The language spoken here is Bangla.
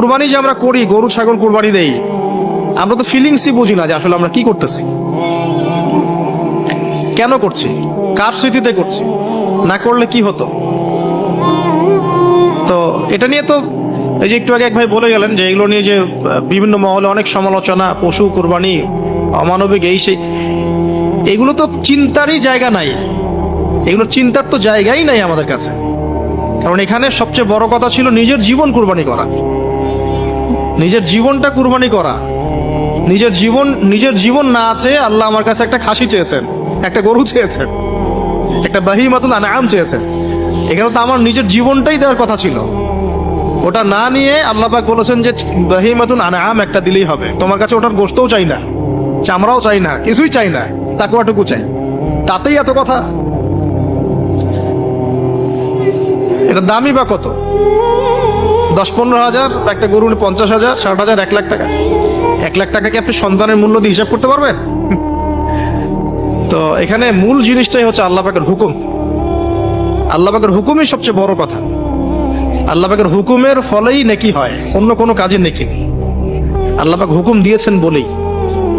কুরবানি যে আমরা করি, গরু ছাগল কুরবানি দেই, আমরা তো ফিলিংসই বুঝি না যে আসলে আমরা কি করতেছি, কেন করছি, কার স্মৃতিতে করছি, না করলে কি হতো। তো এটা নিয়ে তো এই যে একটু আগে এক ভাই বলে গেলেন যে এগুলো নিয়ে যে বিভিন্ন মহলে অনেক সমালোচনা, পশু কুরবানি অমানবিক, এই সেই, এগুলো তো চিন্তারই জায়গা নাই, এগুলো চিন্তার তো জায়গাই নাই আমাদের কাছে। কারণ এখানে সবচেয়ে বড় কথা ছিল নিজের জীবন কুরবানি করা, নিজের জীবনটা কুরবানি করা। নিজের জীবন না আছে, আল্লাহ আমার কাছে একটা খাসি চেয়েছেন, একটা গরু চেয়েছেন, একটা বাহিমাতুল আনআম চেয়েছেন। এখানে তো আমার নিজের জীবনটাই দেওয়ার কথা ছিল, ওটা না নিয়ে আল্লাহ পাক বলেছেন যে বাহিমাতুল আনআম একটা দিলেই হবে। তোমার কাছে ওটার গোশতও চাই না, চামড়াও চাই না, কিছুই চাই না, তাকওয়াটুকু চাই, তাতেই এত কথা। এটা দামই বা কত? 10-15 হাজার, একটা গরু 50,000, 60,000, 1 লাখ টাকা। 1 লাখ টাকা কি আপনি সন্তানের মূল্য দিয়ে হিসাব করতে পারবেন? তো এখানে মূল জিনিসটাই হচ্ছে আল্লাহ পাকের হুকুম। আল্লাহ পাকের হুকুমই সবচেয়ে বড় কথা। আল্লাহ পাকের হুকুমের ফলেই নেকি হয়, অন্য কোনো কাজে নেকি নেই। আল্লাহ পাক হুকুম দিয়েছেন বলেই